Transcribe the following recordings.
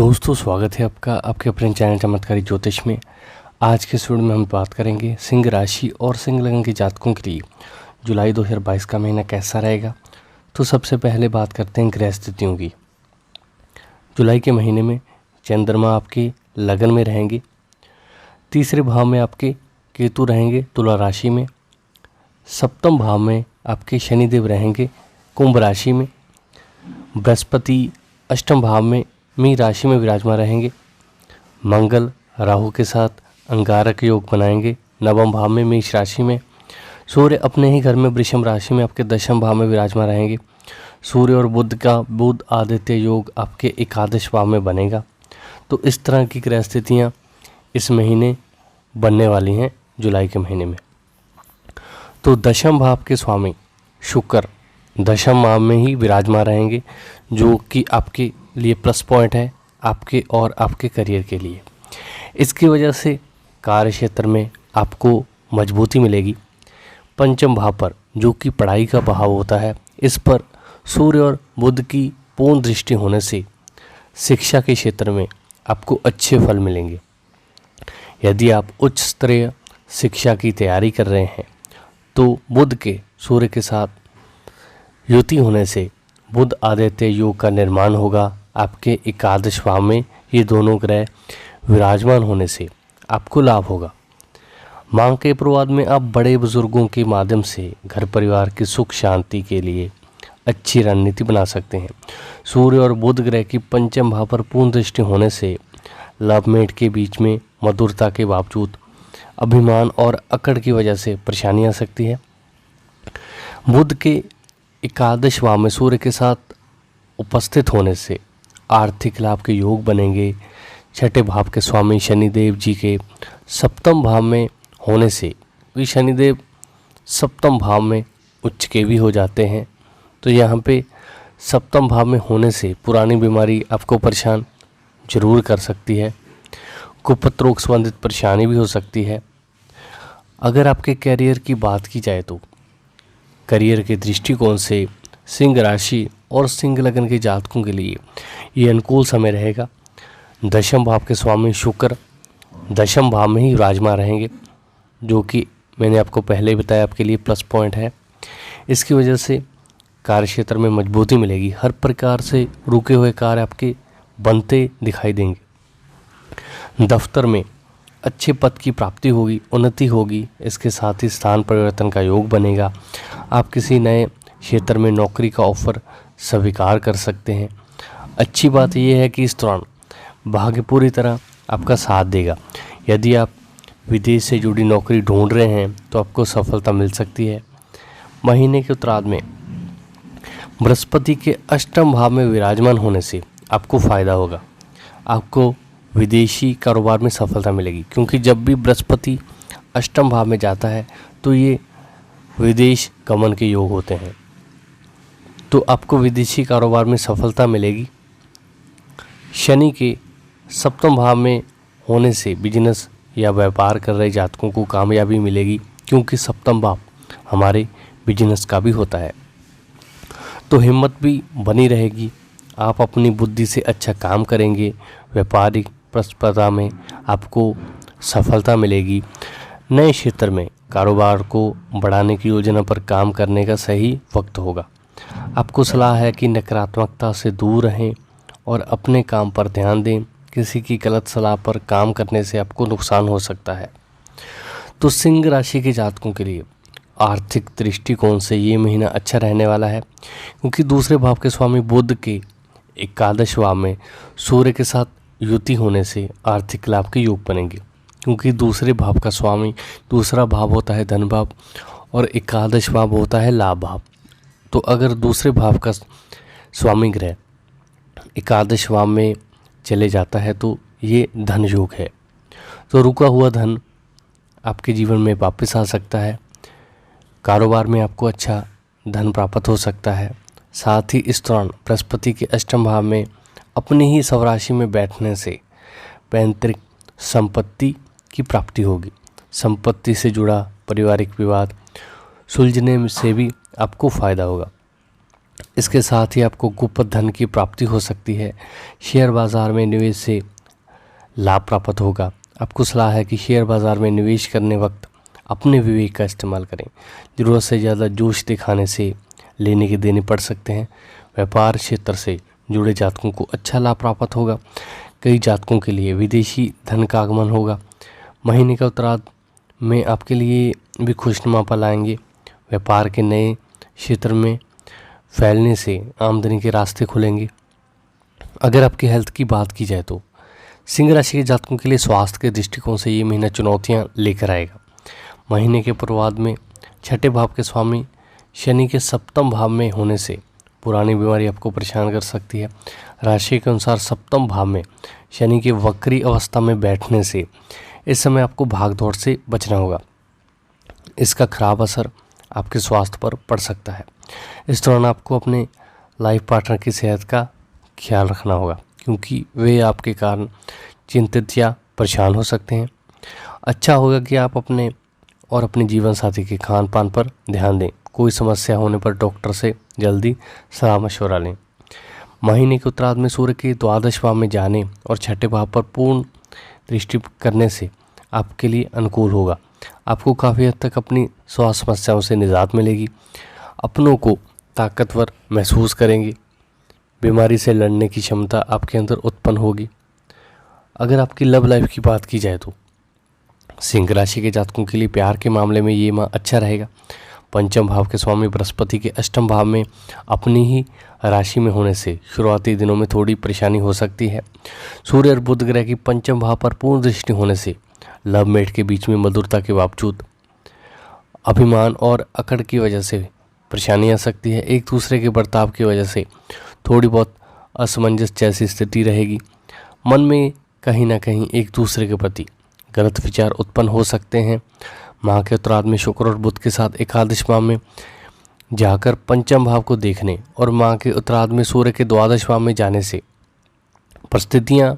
दोस्तों, स्वागत है आपका आपके अपने चैनल चमत्कारी ज्योतिष में। आज के वीडियो में हम बात करेंगे सिंह राशि और सिंह लग्न के जातकों के लिए जुलाई 2022 का महीना कैसा रहेगा। तो सबसे पहले बात करते हैं ग्रह स्थितियों की। जुलाई के महीने में चंद्रमा आपके लगन में रहेंगे, तीसरे भाव में आपके केतु रहेंगे तुला राशि में, सप्तम भाव में आपके शनिदेव रहेंगे कुंभ राशि में, बृहस्पति अष्टम भाव में मीन राशि में विराजमान रहेंगे, मंगल राहु के साथ अंगारक योग बनाएंगे नवम भाव में मेष राशि में, सूर्य अपने ही घर में वृषभ राशि में आपके दशम भाव में विराजमान रहेंगे, सूर्य और बुध का बुध आदित्य योग आपके एकादश भाव में बनेगा। तो इस तरह की ग्रह स्थितियाँ इस महीने बनने वाली हैं जुलाई के महीने में। तो दशम भाव के स्वामी शुक्र दशम भाव में ही विराजमान रहेंगे, जो कि आपके लिए प्लस पॉइंट है आपके और आपके करियर के लिए। इसकी वजह से कार्य क्षेत्र में आपको मजबूती मिलेगी। पंचम भाव पर जो कि पढ़ाई का भाव होता है, इस पर सूर्य और बुध की पूर्ण दृष्टि होने से शिक्षा के क्षेत्र में आपको अच्छे फल मिलेंगे। यदि आप उच्च स्तरीय शिक्षा की तैयारी कर रहे हैं तो बुध के सूर्य के साथ युति होने से बुध आदित्य योग का निर्माण होगा। आपके एकादश भाव में ये दोनों ग्रह विराजमान होने से आपको लाभ होगा। मांग के प्रवाद में आप बड़े बुजुर्गों के माध्यम से घर परिवार की सुख शांति के लिए अच्छी रणनीति बना सकते हैं। सूर्य और बुध ग्रह की पंचम भाव पर पूर्ण दृष्टि होने से लवमेट के बीच में मधुरता के बावजूद अभिमान और अकड़ की वजह से परेशानी आ सकती है। बुध के एकादश भाव में सूर्य के साथ उपस्थित होने से आर्थिक लाभ के योग बनेंगे। छठे भाव के स्वामी शनिदेव जी के सप्तम भाव में होने से भी शनिदेव सप्तम भाव में उच्च के भी हो जाते हैं। तो यहाँ पे सप्तम भाव में होने से पुरानी बीमारी आपको परेशान जरूर कर सकती है। कुपथ रोग संबंधित परेशानी भी हो सकती है। अगर आपके कैरियर की बात की जाए तो करियर के दृष्टिकोण से सिंह राशि और सिंह लग्न के जातकों के लिए ये अनुकूल समय रहेगा। दशम भाव के स्वामी शुक्र दशम भाव में ही विराजमान रहेंगे, जो कि मैंने आपको पहले ही बताया आपके लिए प्लस पॉइंट है। इसकी वजह से कार्य क्षेत्र में मजबूती मिलेगी। हर प्रकार से रुके हुए कार्य आपके बनते दिखाई देंगे। दफ्तर में अच्छे पद की प्राप्ति होगी, उन्नति होगी। इसके साथ ही स्थान परिवर्तन का योग बनेगा। आप किसी नए क्षेत्र में नौकरी का ऑफर स्वीकार कर सकते हैं। अच्छी बात यह है कि इस दौरान भाग्य पूरी तरह आपका साथ देगा। यदि आप विदेश से जुड़ी नौकरी ढूंढ रहे हैं तो आपको सफलता मिल सकती है। महीने के उत्तरार्ध में बृहस्पति के अष्टम भाव में विराजमान होने से आपको फ़ायदा होगा। आपको विदेशी कारोबार में सफलता मिलेगी, क्योंकि जब भी बृहस्पति अष्टम भाव में जाता है तो ये विदेश गमन के योग होते हैं। तो आपको विदेशी कारोबार में सफलता मिलेगी। शनि के सप्तम भाव में होने से बिजनेस या व्यापार कर रहे जातकों को कामयाबी मिलेगी, क्योंकि सप्तम भाव हमारे बिजनेस का भी होता है। तो हिम्मत भी बनी रहेगी। आप अपनी बुद्धि से अच्छा काम करेंगे। व्यापारिक प्रतिस्पर्धा में आपको सफलता मिलेगी। नए क्षेत्र में कारोबार को बढ़ाने की योजना पर काम करने का सही वक्त होगा। आपको सलाह है कि नकारात्मकता से दूर रहें और अपने काम पर ध्यान दें। किसी की गलत सलाह पर काम करने से आपको नुकसान हो सकता है। तो सिंह राशि के जातकों के लिए आर्थिक दृष्टिकोण से ये महीना अच्छा रहने वाला है, क्योंकि दूसरे भाव के स्वामी बुध के एकादश भाव में सूर्य के साथ युति होने से आर्थिक लाभ के योग बनेंगे। क्योंकि दूसरे भाव का स्वामी दूसरा भाव होता है धन भाव और एकादश भाव होता है लाभ भाव। तो अगर दूसरे भाव का स्वामी ग्रह एकादश भाव में चले जाता है तो ये धन योग है। तो रुका हुआ धन आपके जीवन में वापस आ सकता है। कारोबार में आपको अच्छा धन प्राप्त हो सकता है। साथ ही इस दौरान बृहस्पति के अष्टम भाव में अपनी ही स्वराशि में बैठने से पैतृक संपत्ति की प्राप्ति होगी। संपत्ति से जुड़ा पारिवारिक विवाद सुलझने से भी आपको फ़ायदा होगा। इसके साथ ही आपको गुप्त धन की प्राप्ति हो सकती है। शेयर बाज़ार में निवेश से लाभ प्राप्त होगा। आपको सलाह है कि शेयर बाज़ार में निवेश करने वक्त अपने विवेक का इस्तेमाल करें। ज़रूरत से ज़्यादा जोश दिखाने से लेने के देने पड़ सकते हैं। व्यापार क्षेत्र से जुड़े जातकों को अच्छा लाभ प्राप्त होगा। कई जातकों के लिए विदेशी धन का आगमन होगा। महीने का उत्तरार्ध में आपके लिए भी खुशनुमा पल आएंगे। व्यापार के नए क्षेत्र में फैलने से आमदनी के रास्ते खुलेंगे। अगर आपकी हेल्थ की बात की जाए तो सिंह राशि के जातकों के लिए स्वास्थ्य के दृष्टिकोण से ये महीना चुनौतियां लेकर आएगा। महीने के पूर्वार्ध में छठे भाव के स्वामी शनि के सप्तम भाव में होने से पुरानी बीमारी आपको परेशान कर सकती है। राशि के अनुसार सप्तम भाव में शनि के वक्री अवस्था में बैठने से इस समय आपको भाग दौड़ से बचना होगा। इसका खराब असर आपके स्वास्थ्य पर पड़ सकता है। इस दौरान आपको अपने लाइफ पार्टनर की सेहत का ख्याल रखना होगा, क्योंकि वे आपके कारण चिंतित या परेशान हो सकते हैं। अच्छा होगा कि आप अपने और अपने जीवन साथी के खान पान पर ध्यान दें। कोई समस्या होने पर डॉक्टर से जल्दी सलाह मशवरा लें। महीने के उत्तरार्ध में सूर्य के द्वादश भाव में जाने और छठे भाव पर पूर्ण दृष्टि करने से आपके लिए अनुकूल होगा। आपको काफ़ी हद तक अपनी स्वास्थ्य समस्याओं से निजात मिलेगी। अपनों को ताकतवर महसूस करेंगे। बीमारी से लड़ने की क्षमता आपके अंदर उत्पन्न होगी। अगर आपकी लव लाइफ की बात की जाए तो सिंह राशि के जातकों के लिए प्यार के मामले में ये माह अच्छा रहेगा। पंचम भाव के स्वामी बृहस्पति के अष्टम भाव में अपनी ही राशि में होने से शुरुआती दिनों में थोड़ी परेशानी हो सकती है। सूर्य और बुध ग्रह की पंचम भाव पर पूर्ण दृष्टि होने से लव मेट के बीच में मधुरता के बावजूद अभिमान और अकड़ की वजह से परेशानी आ सकती है। एक दूसरे के बर्ताव की वजह से थोड़ी बहुत असमंजस जैसी स्थिति रहेगी। मन में कहीं ना कहीं एक दूसरे के प्रति गलत विचार उत्पन्न हो सकते हैं। माह के उत्तरार्ध में शुक्र और बुध के साथ एकादश भाव में जाकर पंचम भाव को देखने और माह के उत्तरार्ध में सूर्य के द्वादश भाव में जाने से परिस्थितियां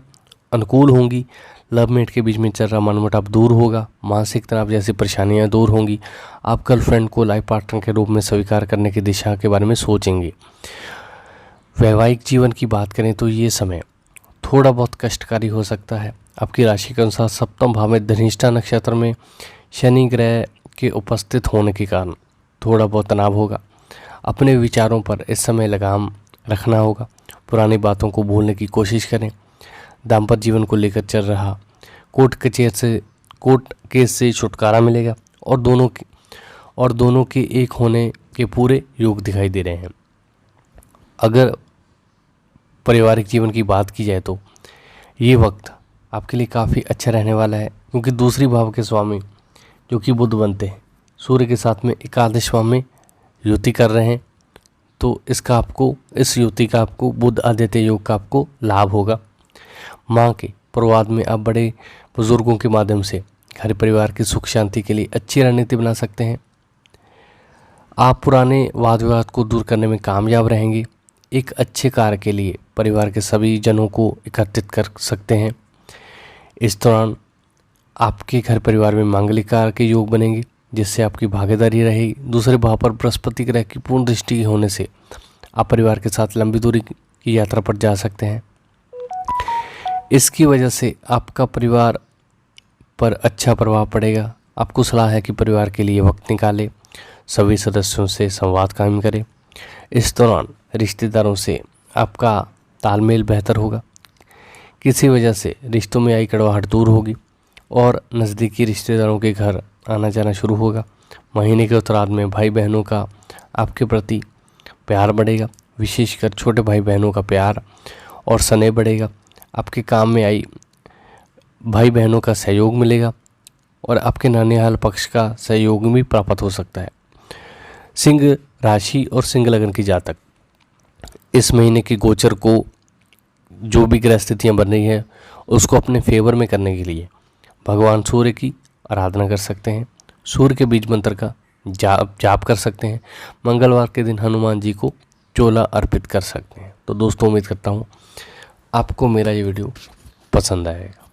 अनुकूल होंगी। लव मेट के बीच में चल रहा मनमुटाव दूर होगा। मानसिक तनाव जैसी परेशानियां दूर होंगी। आप गर्लफ्रेंड को लाइफ पार्टनर के रूप में स्वीकार करने की दिशा के बारे में सोचेंगे। वैवाहिक जीवन की बात करें तो ये समय थोड़ा बहुत कष्टकारी हो सकता है। आपकी राशि के अनुसार सप्तम भाव में धनिष्ठा नक्षत्र में शनि ग्रह के उपस्थित होने के कारण थोड़ा बहुत तनाव होगा। अपने विचारों पर इस समय लगाम रखना होगा। पुरानी बातों को भूलने की कोशिश करें। दाम्पत्य जीवन को लेकर चल रहा कोर्ट केस से छुटकारा मिलेगा और दोनों के एक होने के पूरे योग दिखाई दे रहे हैं। अगर पारिवारिक जीवन की बात की जाए तो ये वक्त आपके लिए काफ़ी अच्छा रहने वाला है, क्योंकि दूसरी भाव के स्वामी जो कि बुध बनते हैं सूर्य के साथ में एकादश भाव में युति कर रहे हैं। तो इस युति का आपको बुध आदित्य योग का आपको लाभ होगा। माँ के पूर्वार्ध में आप बड़े बुजुर्गों के माध्यम से घर परिवार की सुख शांति के लिए अच्छी रणनीति बना सकते हैं। आप पुराने वाद विवाद को दूर करने में कामयाब रहेंगे। एक अच्छे कार्य के लिए परिवार के सभी जनों को एकत्रित कर सकते हैं। इस दौरान आपके घर परिवार में मांगलिक कार्य के योग बनेंगे, जिससे आपकी भागीदारी रहेगी। दूसरे भाव पर बृहस्पति ग्रह की पूर्ण दृष्टि होने से आप परिवार के साथ लंबी दूरी की यात्रा पर जा सकते हैं। इसकी वजह से आपका परिवार पर अच्छा प्रभाव पड़ेगा। आपको सलाह है कि परिवार के लिए वक्त निकालें, सभी सदस्यों से संवाद कायम करें। इस दौरान रिश्तेदारों से आपका तालमेल बेहतर होगा। किसी वजह से रिश्तों में आई कड़वाहट दूर होगी और नज़दीकी रिश्तेदारों के घर आना जाना शुरू होगा। महीने के उत्तरार्ध में भाई बहनों का आपके प्रति प्यार बढ़ेगा। विशेषकर छोटे भाई बहनों का प्यार और स्नेह बढ़ेगा। आपके काम में आई भाई बहनों का सहयोग मिलेगा और आपके नानिहाल पक्ष का सहयोग भी प्राप्त हो सकता है। सिंह राशि और सिंह लग्न की जातक इस महीने के गोचर को जो भी ग्रह स्थितियाँ बन रही हैं उसको अपने फेवर में करने के लिए भगवान सूर्य की आराधना कर सकते हैं। सूर्य के बीज मंत्र का जाप कर सकते हैं। मंगलवार के दिन हनुमान जी को चोला अर्पित कर सकते हैं। तो दोस्तों, उम्मीद करता हूँ आपको मेरा ये वीडियो पसंद आएगा।